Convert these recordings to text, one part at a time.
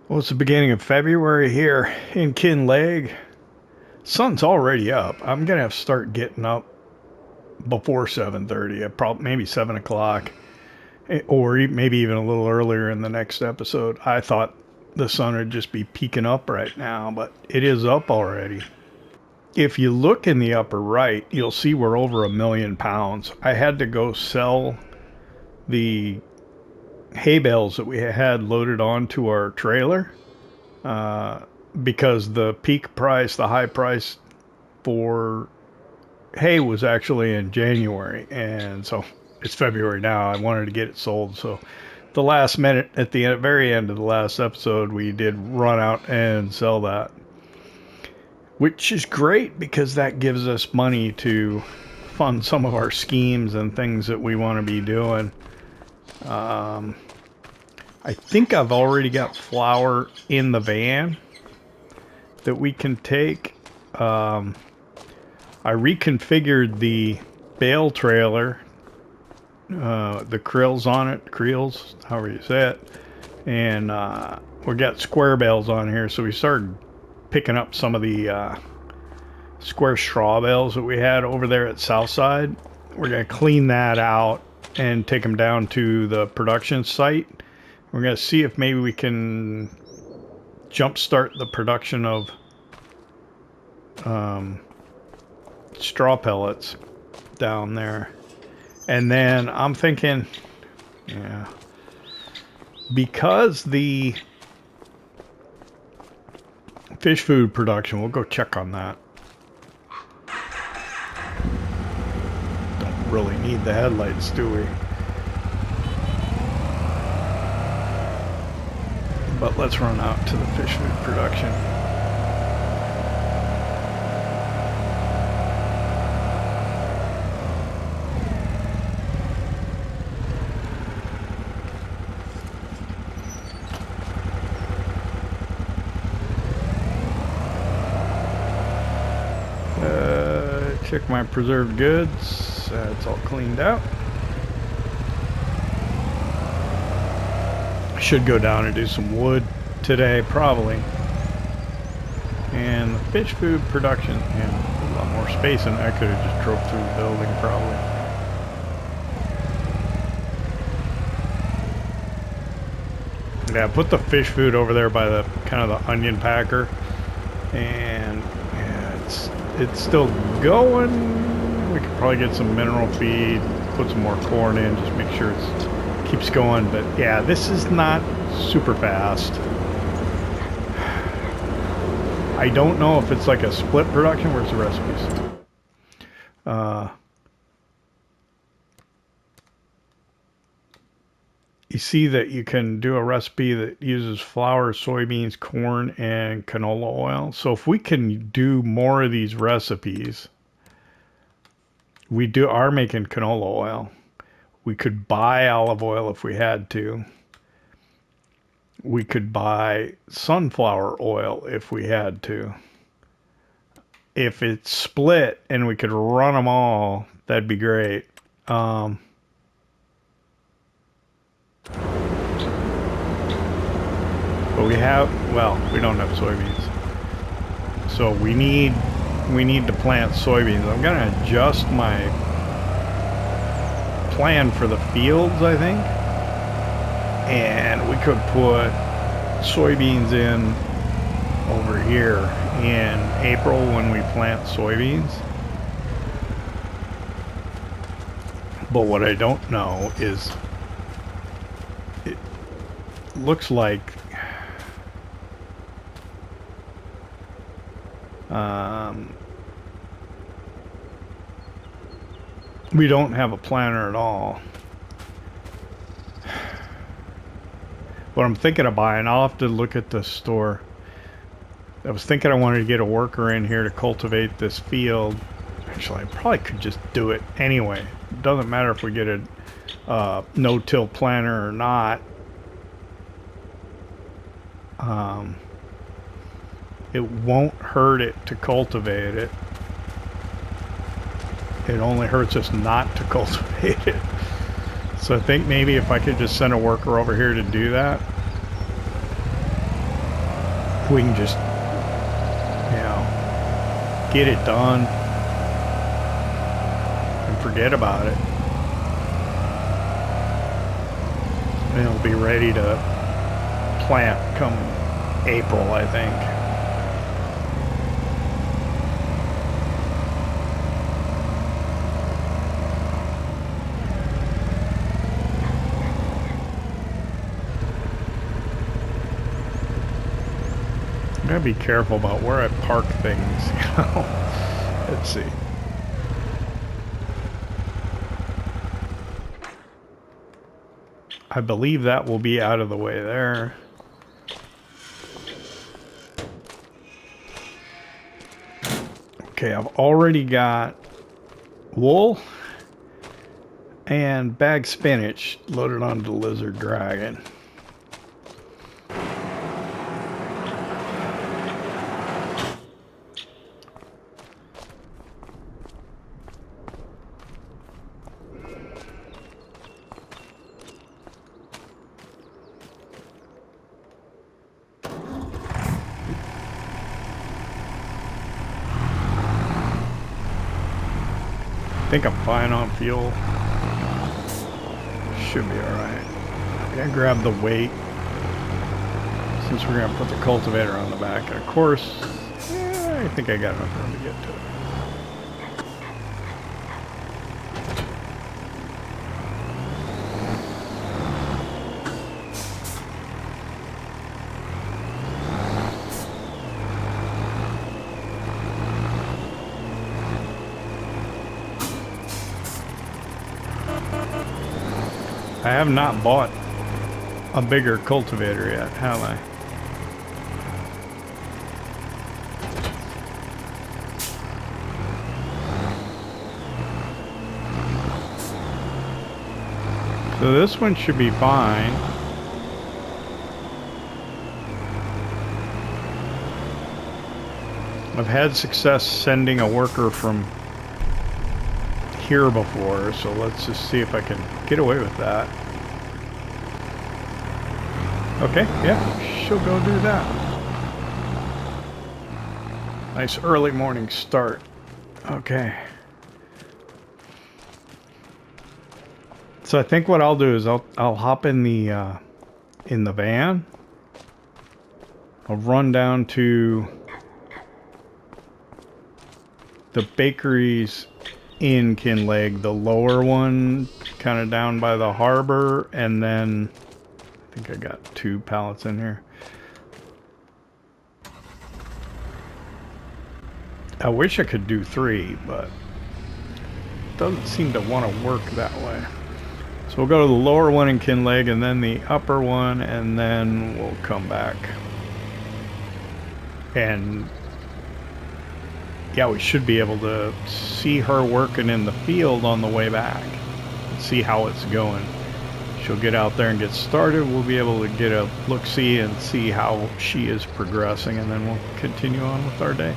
Well, it's the beginning of February here in Kinlaig. Sun's already up. I'm gonna have to start getting up before 7:30. Probably maybe 7 o'clock, or maybe even a little earlier in the next episode. I thought the sun would just be peeking up right now, but it is up already. If you look in the upper right, you'll see we're over 1,000,000 pounds. I had to go sell the hay bales that we had loaded onto our trailer because the peak price, the high price for hay was actually in January, and so it's February now. I wanted to get it sold, so the last minute, at the very end of the last episode, we did run out and sell that, which is great because that gives us money to fund some of our schemes and things that we want to be doing. I think I've already got flour in the van that we can take. I reconfigured the bale trailer, the krills on it, creels, however you say it, and we got square bales on here, so we started picking up some of the square straw bales that we had over there at Southside. We're going to clean that out and take them down to the production site. We're going to see if maybe we can jumpstart the production of straw pellets down there. And then I'm thinking, yeah, because the fish food production, we'll go check on that. Don't really need the headlights, do we? But let's run out to the fish food production. Check my preserved goods. It's all cleaned out. Should go down and do some wood today, probably. And the fish food production, yeah, a lot more space, and I could have just drove through the building, probably. Yeah, put the fish food over there by the kind of the onion packer, and yeah, it's still going. We could probably get some mineral feed, put some more corn in, just make sure it's keeps going. But yeah, this is not super fast. I don't know if it's like a split production. Where's the recipes? You see that you can do a recipe that uses flour, soybeans, corn, and canola oil. So if we can do more of these recipes, we are making canola oil. We could buy olive oil if we had to. We could buy sunflower oil if we had to. If it's split and we could run them all, that'd be great. But we don't have soybeans. So we need to plant soybeans. I'm gonna adjust my plan for the fields, I think, and we could put soybeans in over here in April when we plant soybeans. But what I don't know is, it looks like we don't have a planter at all. What I'm thinking of buying, I'll have to look at the store. I was thinking I wanted to get a worker in here to cultivate this field. Actually, I probably could just do it anyway. It doesn't matter if we get a no-till planter or not. It won't hurt it to cultivate it. it only hurts us not to cultivate it. So I think maybe if I could just send a worker over here to do that, we can just, you know, get it done and forget about it. And it'll be ready to plant come April, I think. I gotta be careful about where I park things, you know. Let's see. I believe that will be out of the way there. Okay, I've already got wool and bagged spinach loaded onto the Lizard Dragon. I think I'm fine on fuel. Should be alright. I gotta grab the weight since we're gonna put the cultivator on the back. And of course, I think I got enough room to get to it. I have not bought a bigger cultivator yet, have I? So this one should be fine. I've had success sending a worker from here before, so let's just see if I can get away with that. Okay, yeah, she'll go do that. Nice early morning start. Okay. So I think what I'll do is I'll hop in the van. I'll run down to the bakeries in Kinlaig, the lower one, kind of down by the harbor, and then I think I got 2 pallets in here. I wish I could do 3, but it doesn't seem to want to work that way. So we'll go to the lower one in Kinlaig and then the upper one, and then we'll come back. And yeah, we should be able to see her working in the field on the way back and see how it's going. She'll get out there and get started. We'll be able to get a look-see and see how she is progressing, and then we'll continue on with our day.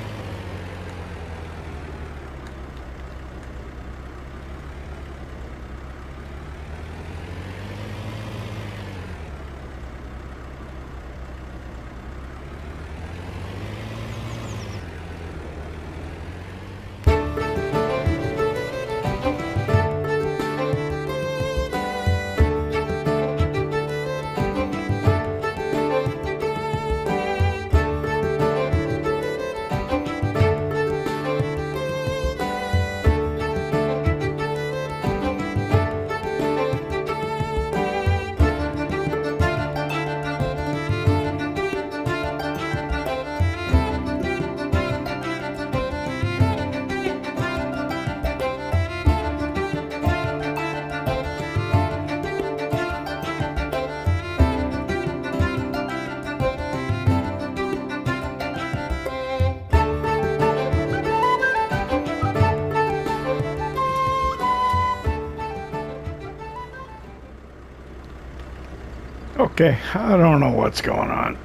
Okay, I don't know what's going on.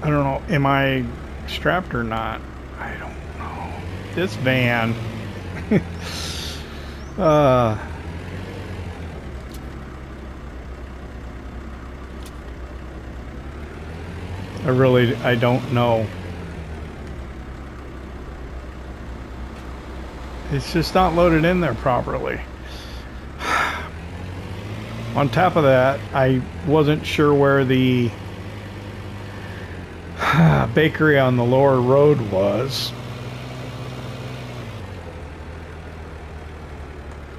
I don't know, am I strapped or not? I don't know. This van. I don't know. It's just not loaded in there properly. On top of that, I wasn't sure where the bakery on the lower road was.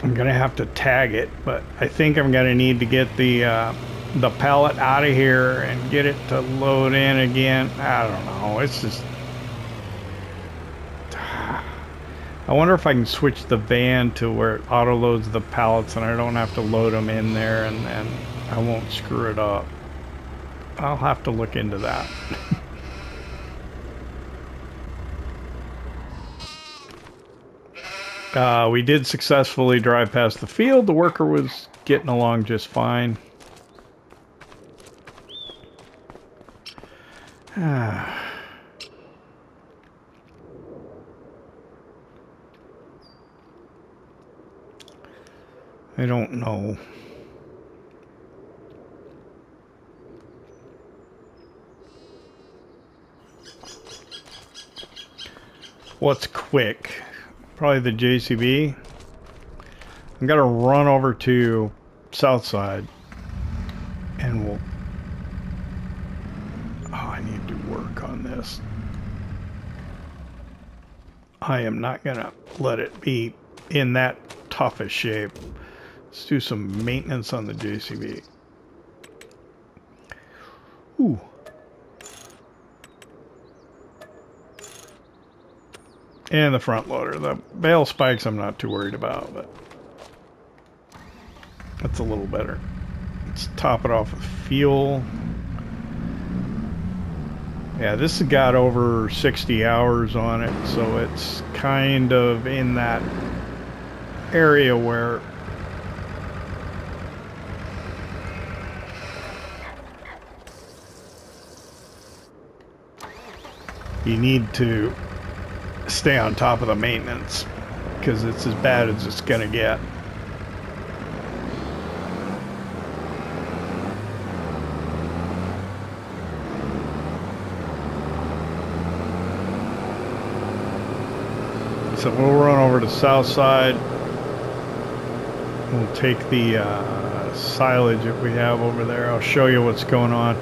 I'm gonna have to tag it, but I think I'm gonna need to get the pallet out of here and get it to load in again. I don't know. It's just... I wonder if I can switch the van to where it auto-loads the pallets and I don't have to load them in there, and I won't screw it up. I'll have to look into that. We did successfully drive past the field. The worker was getting along just fine. I don't know. What's quick? Probably the JCB. I'm gonna run over to Southside and we'll... Oh, I need to work on this. I am not gonna let it be in that toughest shape. Let's do some maintenance on the JCB. Ooh. And the front loader. The bale spikes I'm not too worried about, but that's a little better. Let's top it off with fuel. Yeah, this has got over 60 hours on it, so it's kind of in that area where you need to stay on top of the maintenance, because it's as bad as it's gonna get. So we'll run over to Southside. We'll take the silage that we have over there. I'll show you what's going on.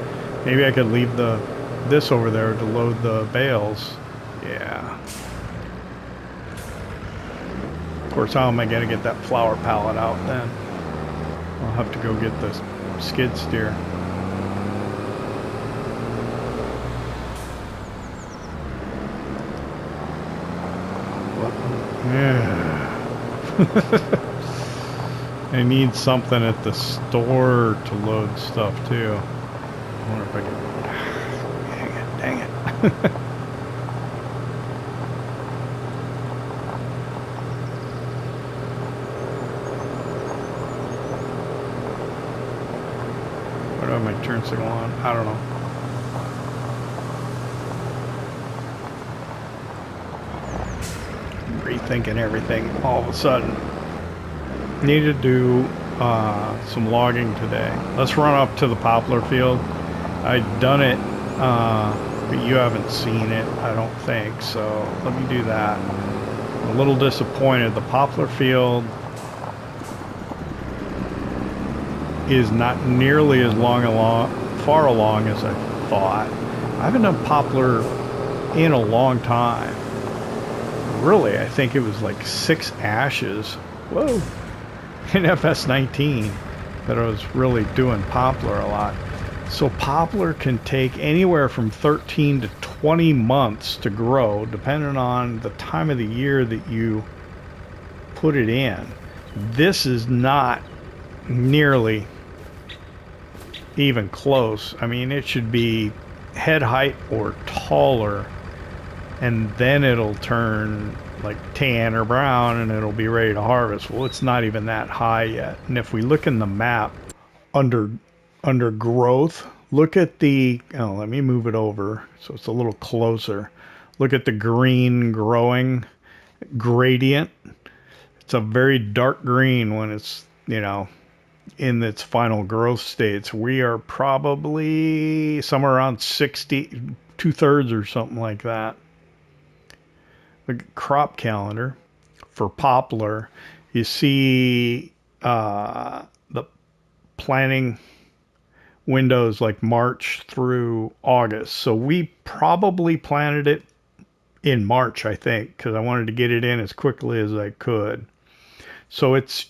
Maybe I could leave this over there to load the bales. Yeah. Of course, how am I going to get that flour pallet out then? I'll have to go get the skid steer. Yeah. I need something at the store to load stuff too. I wonder if I can... Dang it. Why do I have my turn signal on? I don't know. Rethinking everything all of a sudden. Need to do some logging today. Let's run up to the poplar field. I've done it, but you haven't seen it, I don't think, so let me do that. I'm a little disappointed. The poplar field is not nearly as far along as I thought. I haven't done poplar in a long time. Really, I think it was like 6 ashes. Whoa. In FS19 that I was really doing poplar a lot. So poplar can take anywhere from 13 to 20 months to grow, depending on the time of the year that you put it in. This is not nearly even close. I mean, it should be head height or taller, and then it'll turn like tan or brown and it'll be ready to harvest. Well, it's not even that high yet. And if we look in the map under growth, look at the, oh, let me move it over so it's a little closer. Look at the green growing gradient. It's a very dark green when it's, you know, in its final growth states. We are probably somewhere around 60, 2/3 or something like that. The crop calendar for poplar, you see the planting windows like March through August. So we probably planted it in March, I think, because I wanted to get it in as quickly as I could. So it's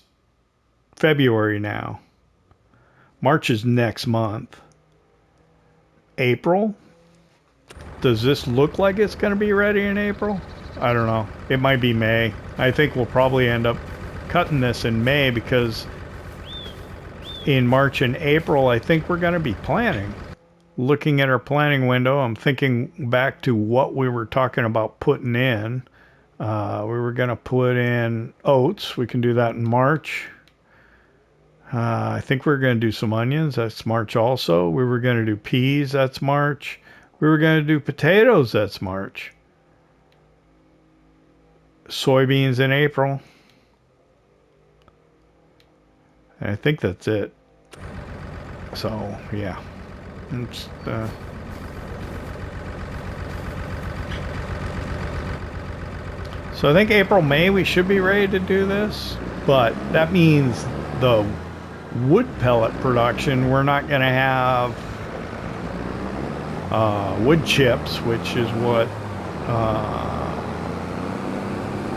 February now. March is next month. April? Does this look like it's going to be ready in April? I don't know. It might be May. I think we'll probably end up cutting this in May because in March and April, I think we're going to be planting. Looking at our planting window, I'm thinking back to what we were talking about putting in. We were going to put in oats. We can do that in March. I think we're going to do some onions. That's March also. We were going to do peas. That's March. We were going to do potatoes. That's March. Soybeans in April. And I think that's it. So, yeah. It's, so I think April, May, we should be ready to do this. But that means the wood pellet production, we're not going to have wood chips, which is what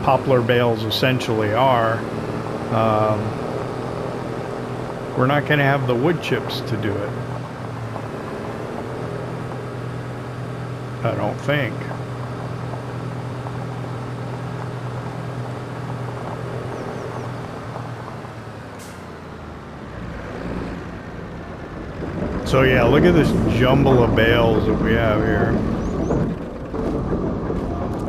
poplar bales essentially are. We're not going to have the wood chips to do it. I don't think. So yeah, look at this jumble of bales that we have here.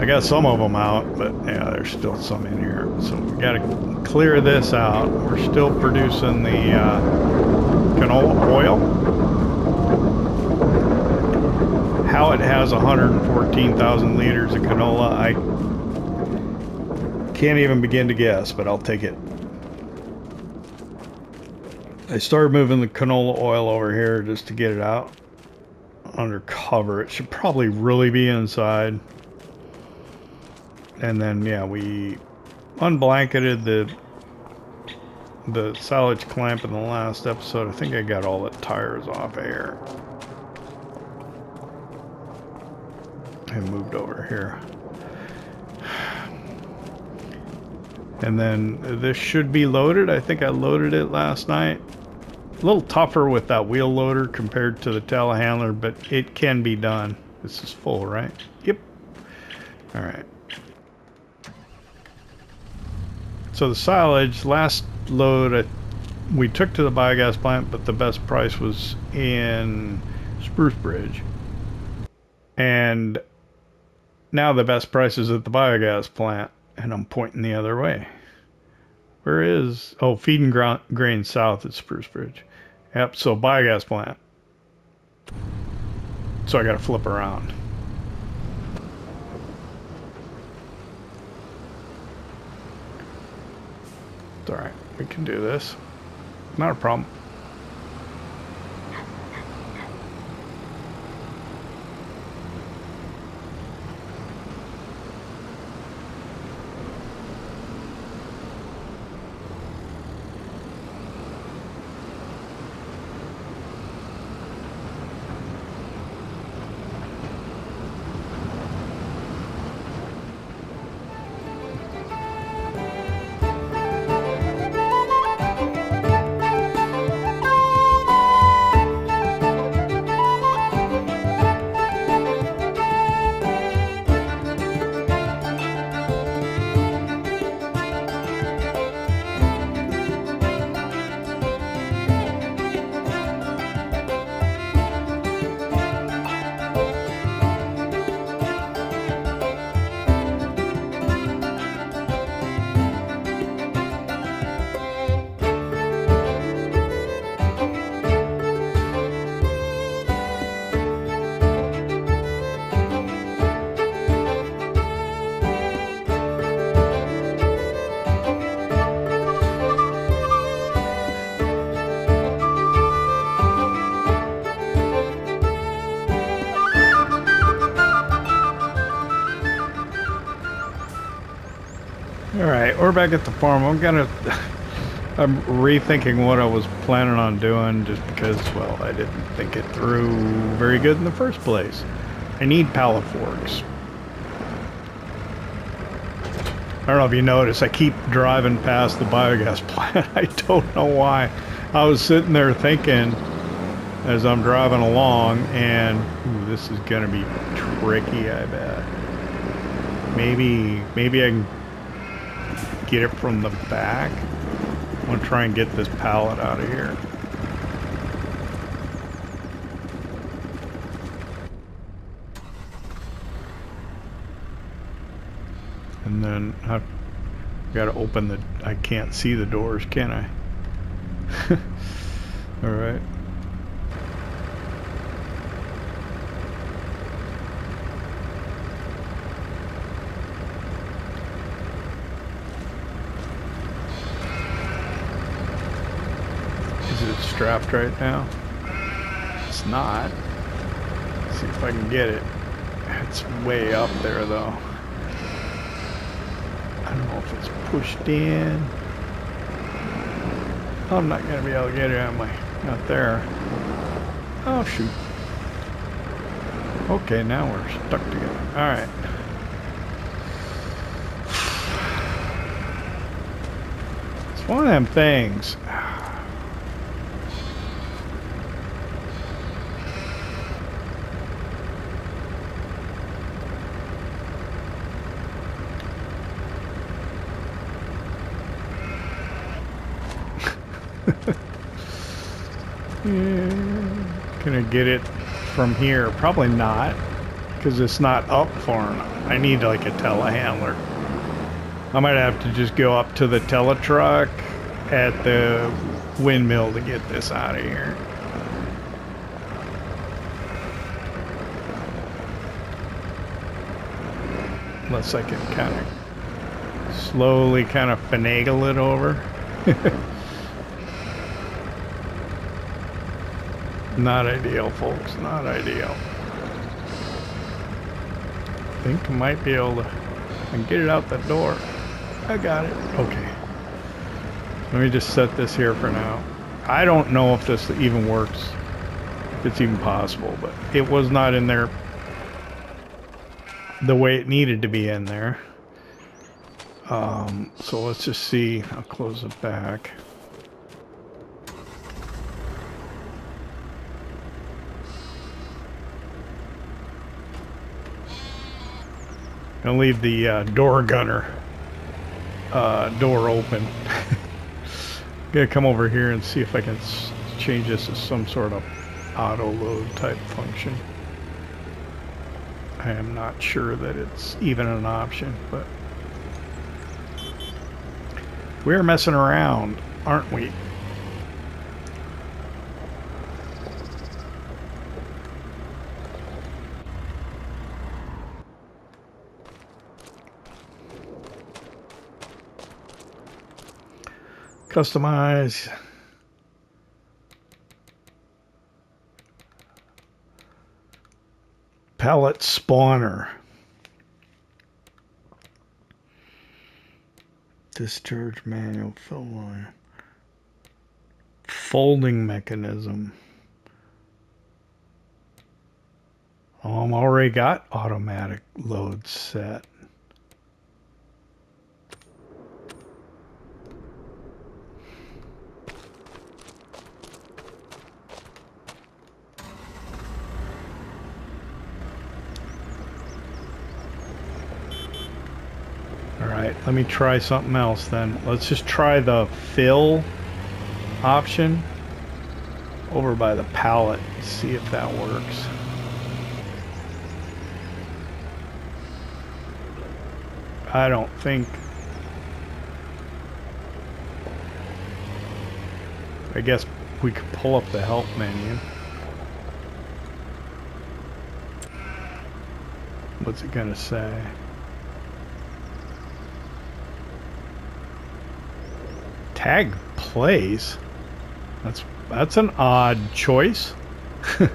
I got some of them out, but yeah, there's still some in here. So we got to clear this out. We're still producing the canola oil. How it has 114,000 liters of canola, I can't even begin to guess, but I'll take it. I started moving the canola oil over here just to get it out under cover. It should probably really be inside. And then, yeah, we unblanketed the silage clamp in the last episode. I think I got all the tires off air. I moved over here. And then this should be loaded. I think I loaded it last night. A little tougher with that wheel loader compared to the telehandler, but it can be done. This is full, right? Yep. All right. So the silage, last load we took to the biogas plant, but the best price was in Spruce Bridge. And now the best price is at the biogas plant, and I'm pointing the other way. Where is... Oh, feeding grain south at Spruce Bridge. Yep, so biogas plant. So I got to flip around. It's alright, we can do this. Not a problem. Alright, we're back at the farm. I'm rethinking what I was planning on doing just because, well, I didn't think it through very good in the first place. I need pallet forks. I don't know if you notice, I keep driving past the biogas plant. I don't know why. I was sitting there thinking as I'm driving along, and ooh, this is gonna be tricky, I bet. Maybe I can get it from the back. I'm gonna try and get this pallet out of here. And then I've got to open the... I can't see the doors, can I? Alright. Is it strapped right now? It's not. Let's see if I can get it. It's way up there though. I don't know if it's pushed in. I'm not going to be able to get it, am I? Not there. Oh, shoot. Okay, now we're stuck together. Alright. It's one of them things. Can I get it from here? Probably not, because it's not up far enough. I need like a telehandler. I might have to just go up to the teletruck at the windmill to get this out of here. Unless I can kind of slowly kind of finagle it over. Not ideal, folks. Not ideal. I think I might be able to get it out the door. I got it. Okay. Let me just set this here for now. I don't know if this even works. If it's even possible, but it was not in there the way it needed to be in there. So let's just see. I'll close it back. Gonna leave the door gunner door open. Gonna come over here and see if I can change this to some sort of auto-load type function. I am not sure that it's even an option, but we're messing around, aren't we? Customize. Pallet spawner. Discharge manual fill line. Folding mechanism. Oh, I'm already got automatic load set. Alright, let me try something else then. Let's just try the fill option over by the pallet. See if that works. I don't think... I guess we could pull up the help menu. What's it gonna say? Tag place? That's an odd choice. Tip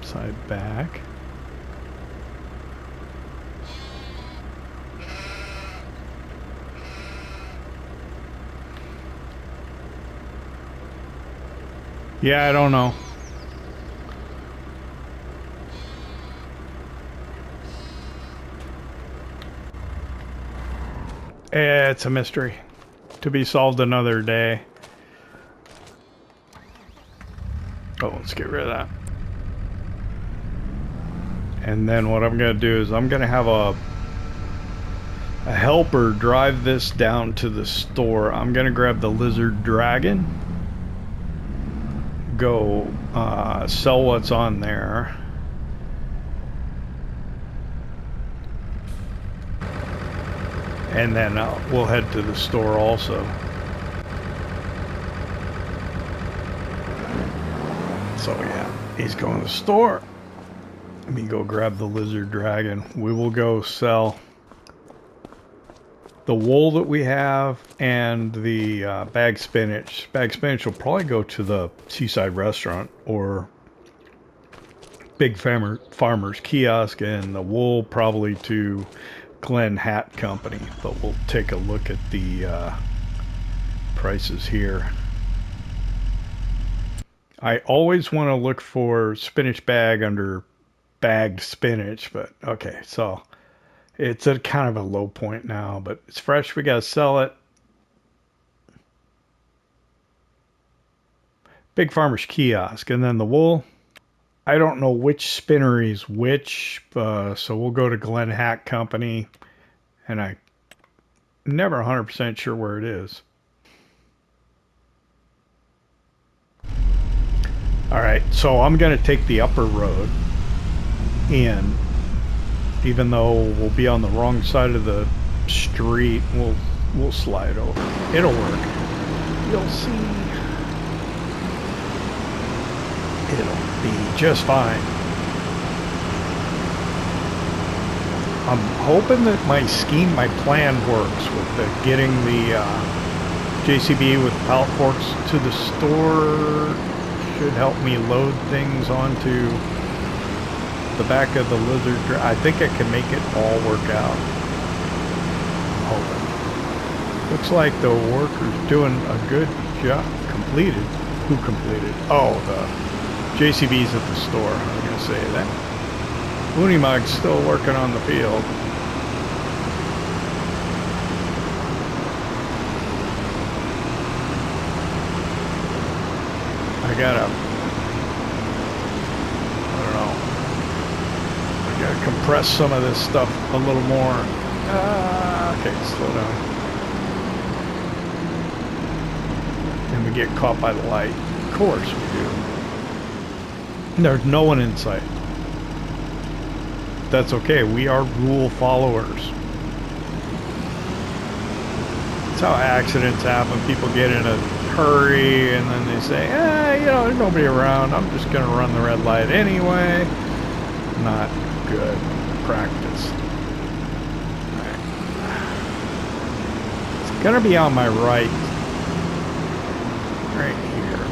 side back. Yeah, I don't know. It's a mystery to be solved another day. Oh, let's get rid of that. And then what I'm going to do is I'm going to have a helper drive this down to the store. I'm going to grab the Lizard Dragon, go sell what's on there. And then we'll head to the store also. So yeah, he's going to the store. Let me go grab the Lizard Dragon. We will go sell the wool that we have and the bag spinach. Bag spinach will probably go to the seaside restaurant or big farmer's kiosk, and the wool probably to Glen Hat Company. But we'll take a look at the prices here. I always want to look for spinach bag under bagged spinach, but okay, so it's at kind of a low point now, but it's fresh. We got to sell it. Big Farmer's Kiosk. And then the wool, I don't know which spinnery is which, so we'll go to Glen Hat Company, and I'm never 100% sure where it is. All right, so I'm going to take the upper road in, even though we'll be on the wrong side of the street. We'll slide over. It'll work. You'll see. It'll be just fine. I'm hoping that my scheme, my plan works with getting the JCB with pallet forks to the store. Should help me load things onto the back of the Lizard. I think I can make it all work out. I'm hoping. Looks like the worker's doing a good job. Completed. Who completed? Oh, the JCB's at the store. I was going to say that. Unimog's still working on the field. I gotta compress some of this stuff a little more. Okay, slow down. And we get caught by the light. Of course we do. And there's no one in sight. That's okay. We are rule followers. That's how accidents happen. People get in a hurry and then they say, you know, there's nobody around. I'm just going to run the red light anyway. Not good practice. Right. It's gonna be on my right here,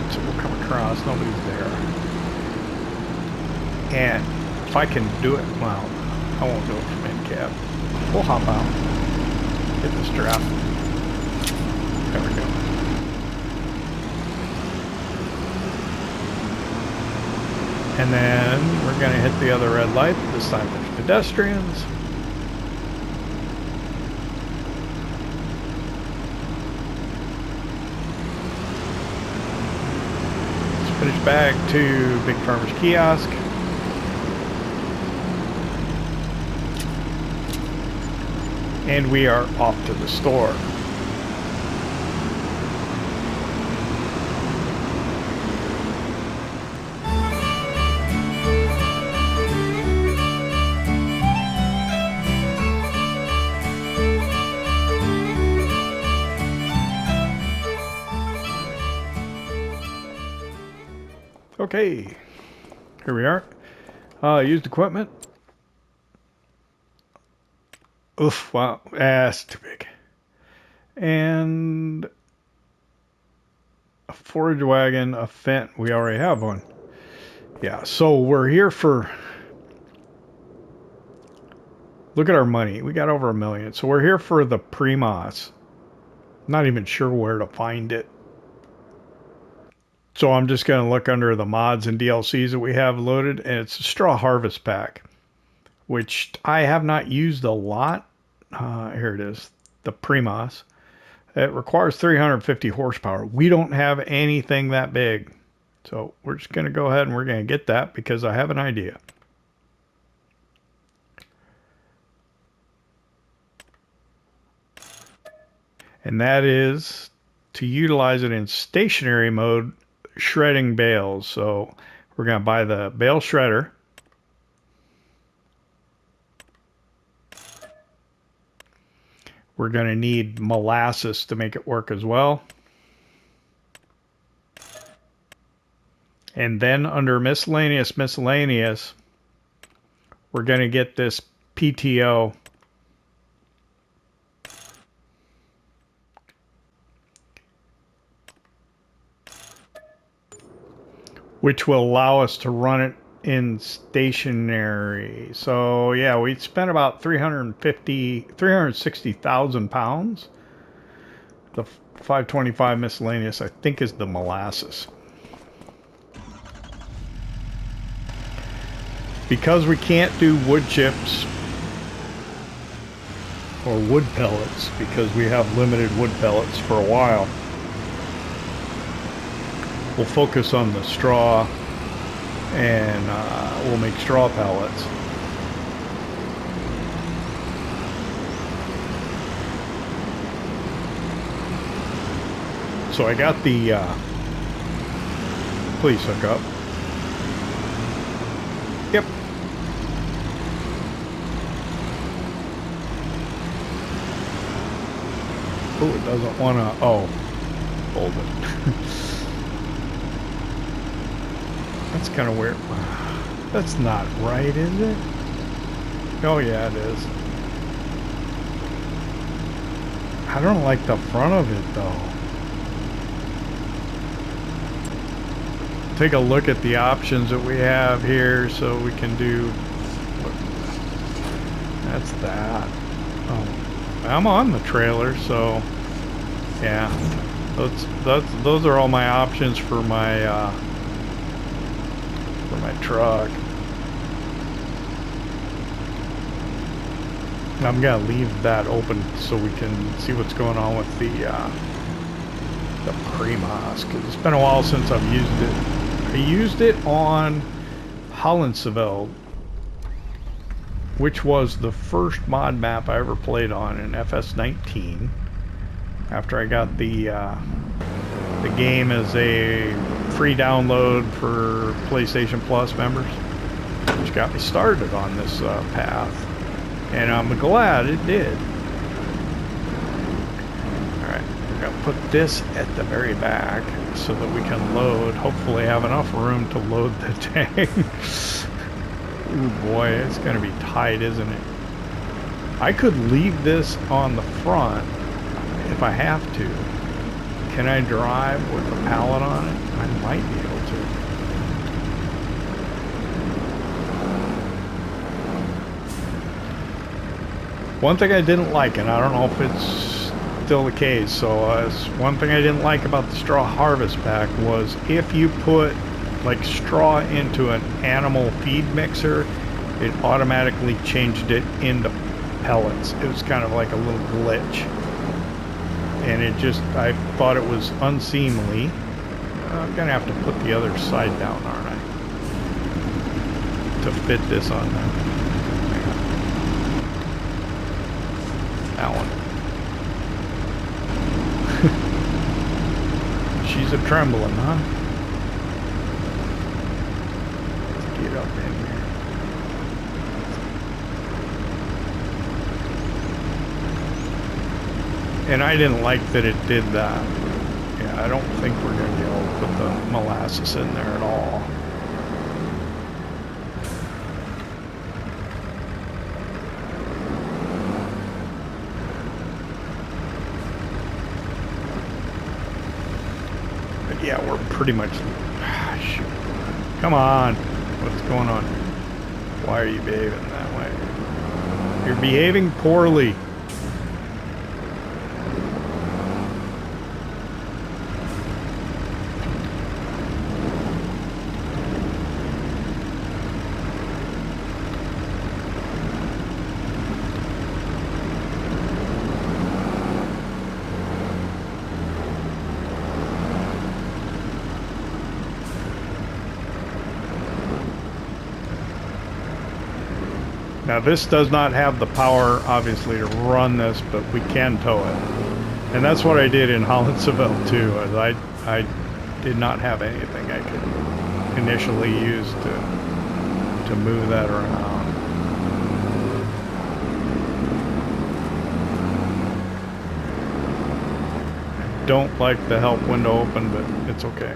so we'll come across. Nobody's there, and if I can do it, well, I won't do it from in cab. We'll hop out, hit the strap. There we go. And then we're going to hit the other red light. This time there's pedestrians. Spinach bag to Big Farmer's Kiosk. And we are off to the store. Okay, here we are. Used equipment. Oof, wow, that's too big. And a forage wagon, a fence. We already have one. Yeah, so we're here for... Look at our money. We got over $1 million. So we're here for the Premos. Not even sure where to find it. So I'm just going to look under the mods and DLCs that we have loaded, and it's a straw harvest pack, which I have not used a lot. Here it is, the Premos. It requires 350 horsepower. We don't have anything that big. So we're just going to go ahead and we're going to get that because I have an idea. And that is to utilize it in stationary mode, shredding bales. So we're going to buy the bale shredder. We're going to need molasses to make it work as well. And then under miscellaneous, we're going to get this PTO. Which will allow us to run it in stationary. So yeah, we spent about 360,000 pounds. The 525 miscellaneous, I think, is the molasses. Because we can't do wood chips or wood pellets, because we have limited wood pellets for a while, we'll focus on the straw, and we'll make straw pellets. So I got the, please hook up. Yep. Oh, it doesn't want to, oh, hold it. That's kind of weird. That's not right, is it? Oh, yeah, it is. I don't like the front of it, though. Take a look at the options that we have here so we can do... That's that. Oh, I'm on the trailer, so... Yeah. Those are all my options for my truck. I'm gonna leave that open so we can see what's going on with the Premos, because it's been a while since I've used it. I used it on Highlands, which was the first mod map I ever played on in FS19. After I got the game as a free download for PlayStation Plus members, which got me started on this path, and I'm glad it did. Alright, we're going to put this at the very back so that we can load, hopefully have enough room to load the tank. Ooh boy, it's going to be tight, isn't it? I could leave this on the front if I have to. Can I drive with a pallet on it? I might be able to. One thing I didn't like, and I don't know if it's still the case, so one thing I didn't like about the straw harvest pack was if you put like straw into an animal feed mixer, it automatically changed it into pellets. It was kind of like a little glitch. And it just, I thought it was unseemly. I'm gonna have to put the other side down, aren't I? To fit this on there. That one. She's a trembling, huh? Let's get up in here. And I didn't like that it did that. Yeah, I don't think we're going to be able to put the molasses in there at all. But yeah, we're pretty much... Shoot. Come on. What's going on? Why are you behaving that way? You're behaving poorly. Now this does not have the power, obviously, to run this, but we can tow it. And that's what I did in Hollands too, as I did not have anything I could initially use to move that around. I don't like the help window open, but it's okay.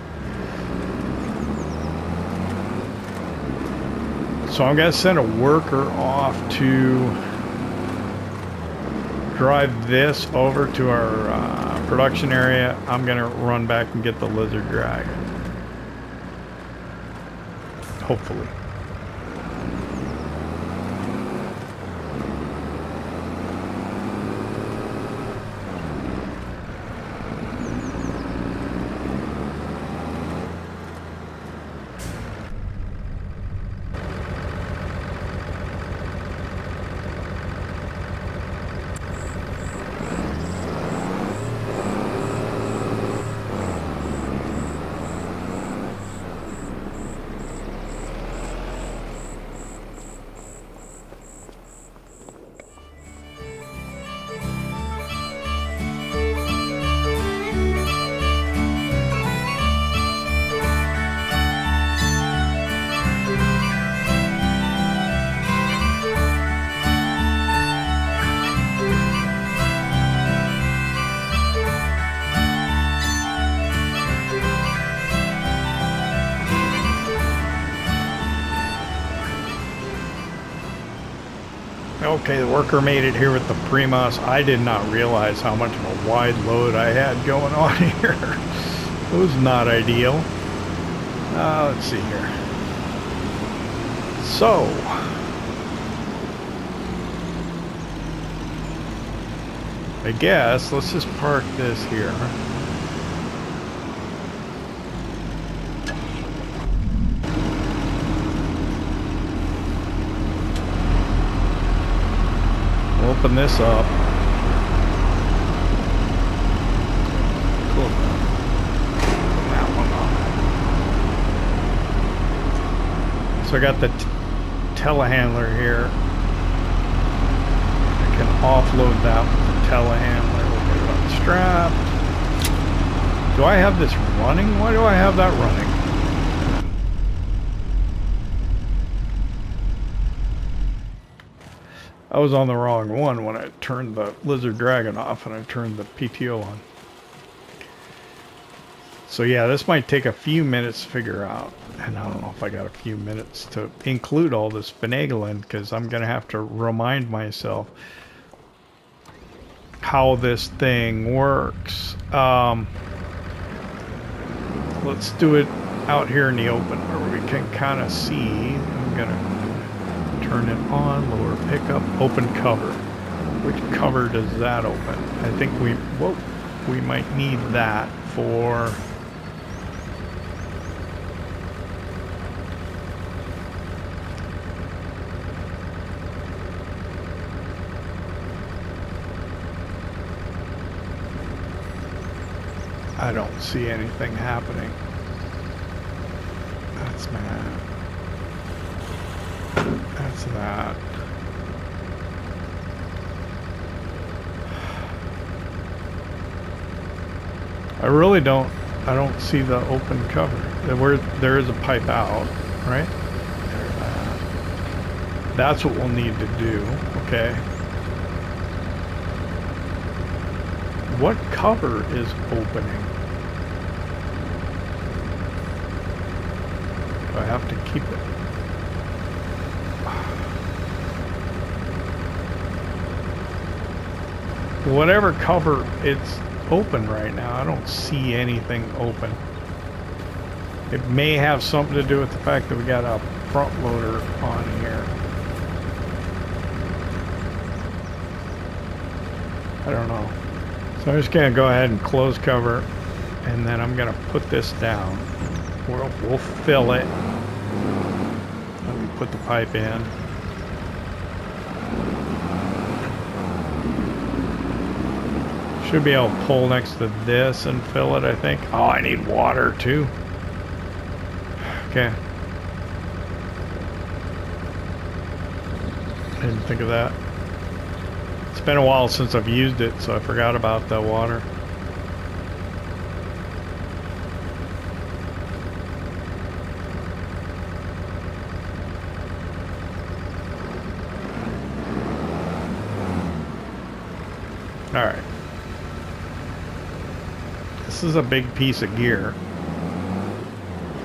So I'm going to send a worker off to drive this over to our production area. I'm going to run back and get the lizard dragon. Hopefully. Okay, the worker made it here with the Premos. I did not realize how much of a wide load I had going on here. It was not ideal. Let's see here. So, I guess let's just park this here. Open this up. Cool. That one off. So I got the telehandler here. I can offload that with the telehandler. We'll get it unstrapped. Do I have this running? Why do I have that running? I was on the wrong one when I turned the lizard dragon off and I turned the PTO on. So yeah, this might take a few minutes to figure out. And I don't know if I got a few minutes to include all this finagling, because I'm going to have to remind myself how this thing works. Let's do it out here in the open where we can kind of see. I'm going to turn it on, lower pickup, open cover. Which cover does that open? I think we might need that for I don't see anything happening. That's mad. That's that. I don't see the open cover. There is a pipe out, right? That's what we'll need to do, okay? What cover is opening? Do I have to keep it? Whatever cover it's open right now, I don't see anything open. It may have something to do with the fact that we got a front loader on here. I don't know. So I'm just going to go ahead and close cover, and then I'm going to put this down. We'll fill it. Let me put the pipe in. Should be able to pull next to this and fill it, I think. Oh, I need water too. Okay. I didn't think of that. It's been a while since I've used it, so I forgot about the water. All right. This is a big piece of gear.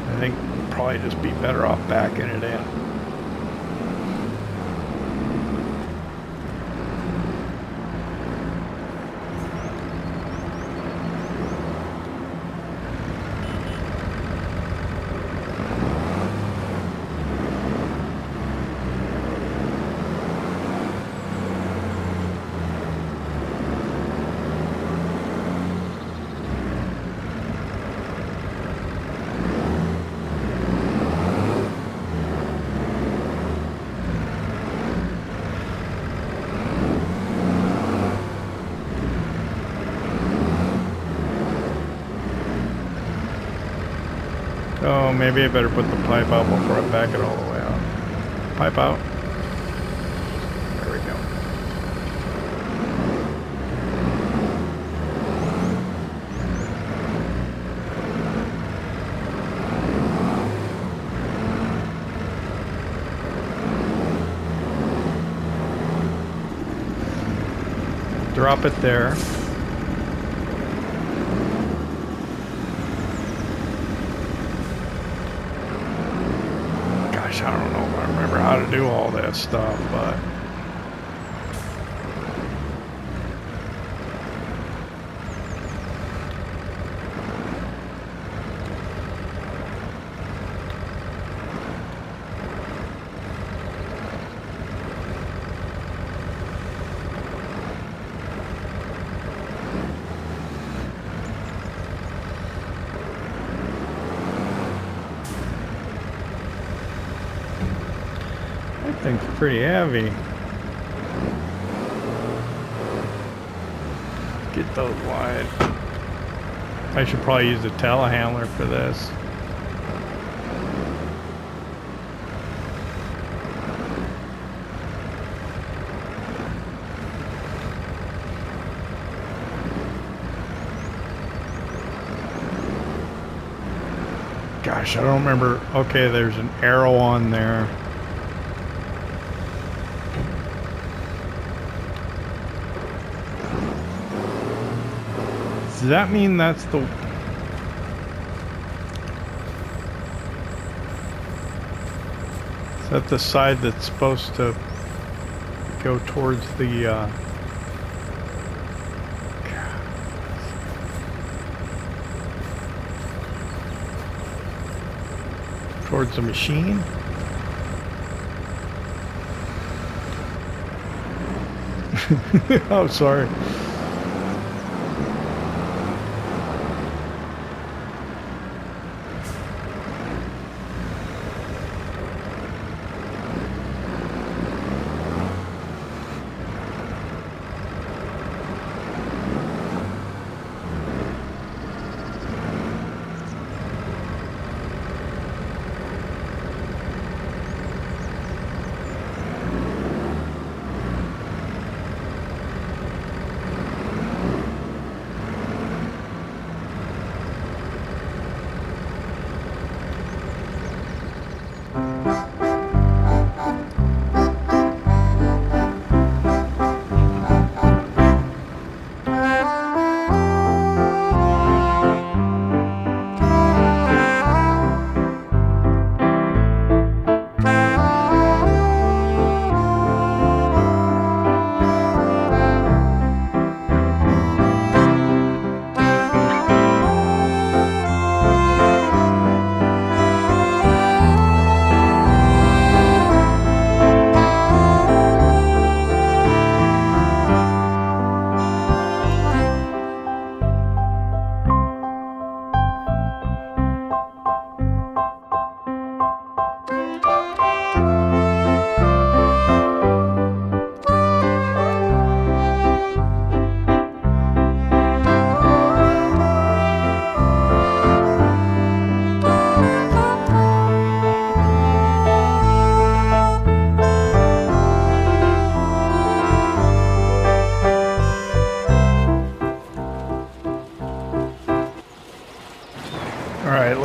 I think we'd probably just be better off backing it in. Oh, maybe I better put the pipe out before I back it all the way out. Pipe out. There we go. Drop it there. I don't know if I remember how to do all that stuff, but thing's pretty heavy. Get those wide. I should probably use the telehandler for this. Gosh, I don't remember. Okay, there's an arrow on there. Does that mean that's the... Is that the side that's supposed to go towards the... towards the machine? Oh, sorry.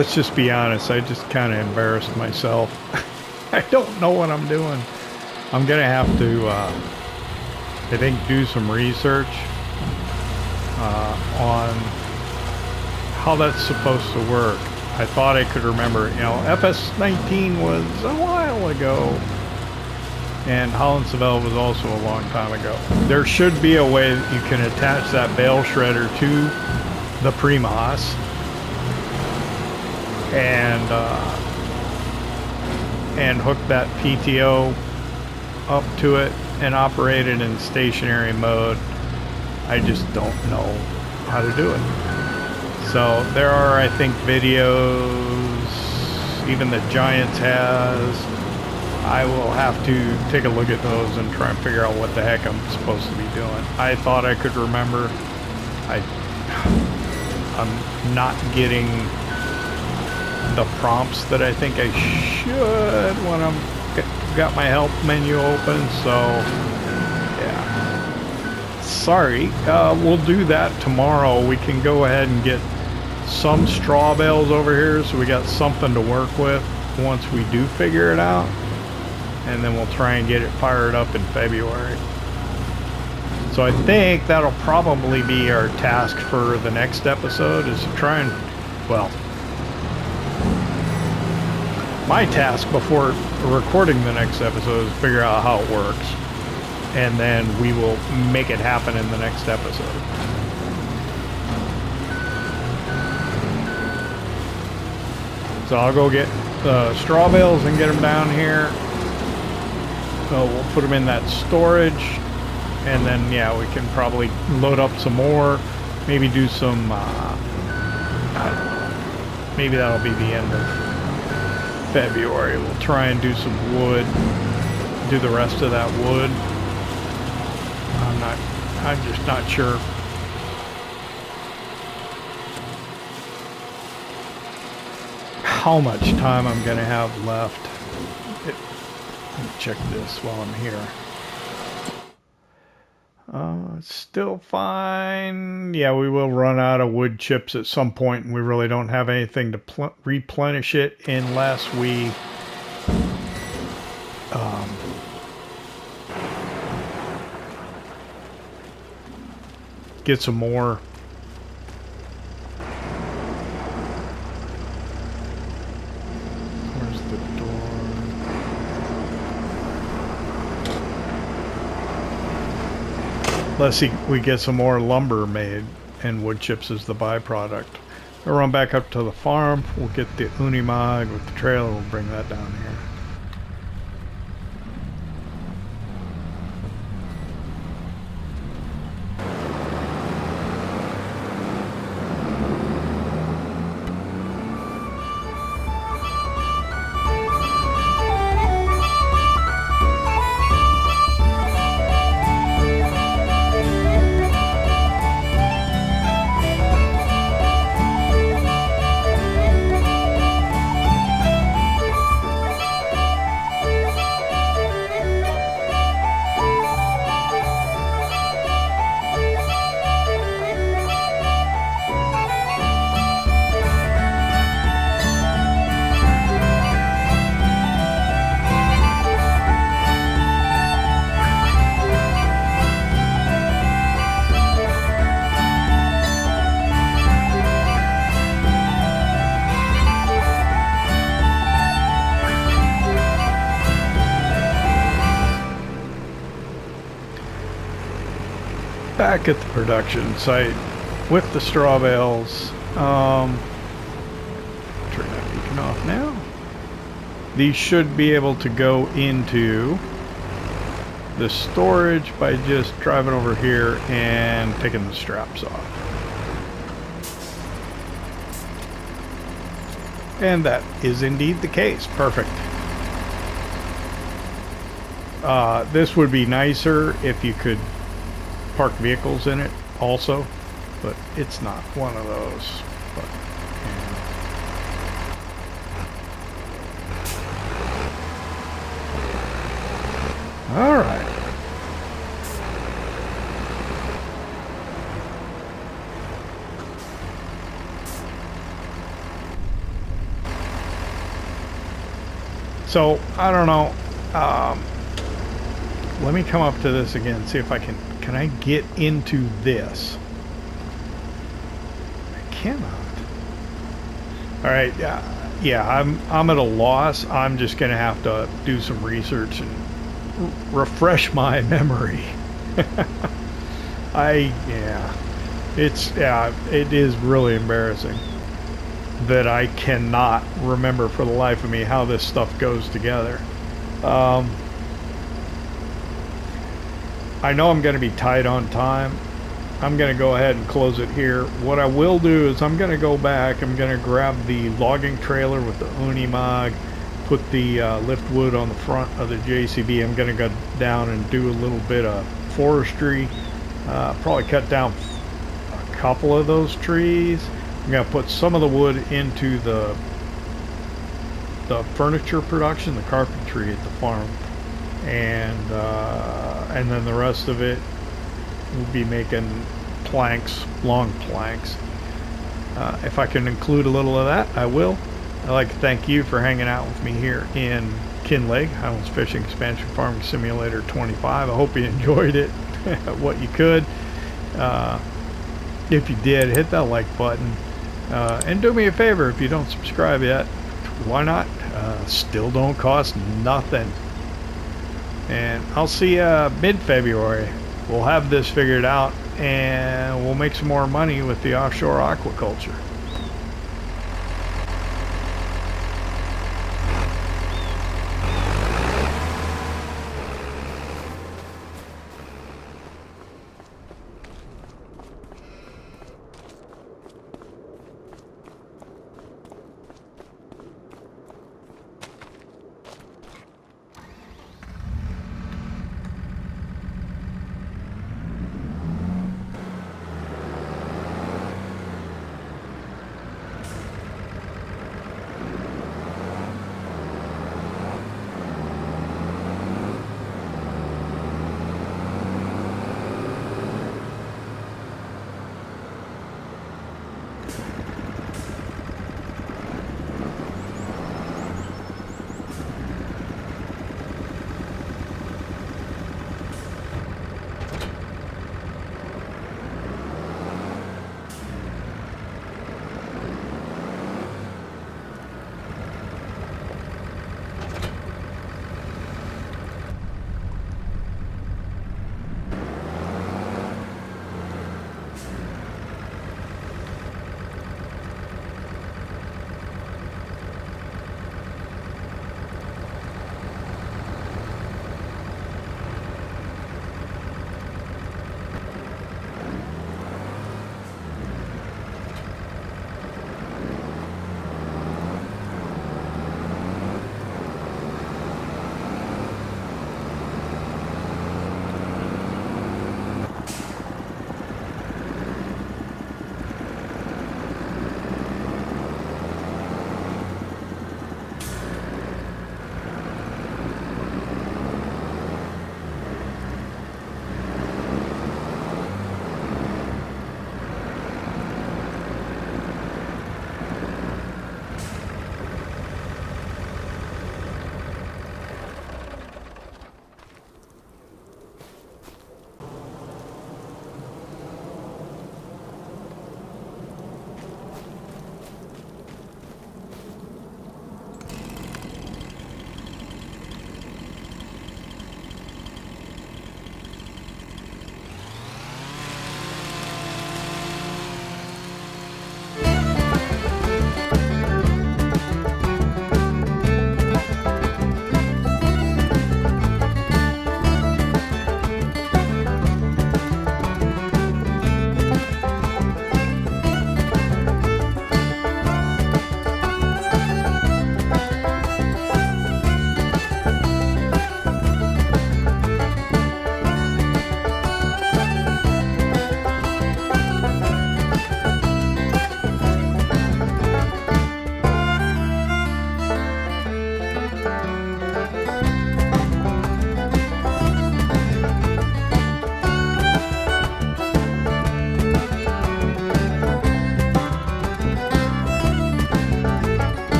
let's just be honest. I just kind of embarrassed myself. I don't know what I'm doing. I'm gonna have to, I think, do some research on how that's supposed to work. I thought I could remember, you know, FS19 was a while ago, and Hollands FS was also a long time ago. There should be a way that you can attach that bale shredder to the Premos and hook that PTO up to it and operate it in stationary mode. I just don't know how to do it. So there are, I think, videos, even the Giants has. I will have to take a look at those and try and figure out what the heck I'm supposed to be doing. I thought I could remember. I'm not getting the prompts that I think I should when I'm got my help menu open, so yeah. Sorry, we'll do that tomorrow. We can go ahead and get some straw bales over here so we got something to work with once we do figure it out, and then we'll try and get it fired up in February. So I think that'll probably be our task for the next episode, is to try and, well, my task before recording the next episode is figure out how it works, and then we will make it happen in the next episode. So I'll go get the straw bales and get them down here. So we'll put them in that storage, and then yeah, we can probably load up some more, maybe do some I don't know, maybe that'll be the end of February. We'll try and do some wood, do the rest of that wood. I'm just not sure. How much time I'm gonna have left. Let me check this while I'm here. It's still fine. Yeah, we will run out of wood chips at some point, and we really don't have anything to replenish it unless we get some more. Where's the door? Let's see, we get some more lumber made, and wood chips is the byproduct. We'll run back up to the farm. We'll get the Unimog with the trailer. We'll bring that down here. Back at the production site with the straw bales. Turn that beacon off now. These should be able to go into the storage by just driving over here and taking the straps off. And that is indeed the case. Perfect. This would be nicer if you could park vehicles in it also, but it's not one of those. But, yeah. All right. So I don't know. Let me come up to this again. See if I can I get into this? I cannot. All right. Yeah. I'm at a loss. I'm just gonna have to do some research and refresh my memory. It is really embarrassing that I cannot remember for the life of me how this stuff goes together. I know I'm going to be tight on time. I'm going to go ahead and close it here. What I will do is I'm going to go back. I'm going to grab the logging trailer with the Unimog, put the lift wood on the front of the JCB. I'm going to go down and do a little bit of forestry. Probably cut down a couple of those trees. I'm going to put some of the wood into the furniture production, the carpentry at the farm, and then the rest of it we'll be making planks, long planks. If I can include a little of that, I will. I'd like to thank you for hanging out with me here in Kinlaig, Highlands Fishing Expansion Farming Simulator 25. I hope you enjoyed it, what you could. If you did, hit that like button. And do me a favor, if you don't subscribe yet, why not? Still don't cost nothing. And I'll see you mid-February. We'll have this figured out, and we'll make some more money with the offshore aquaculture.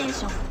テーション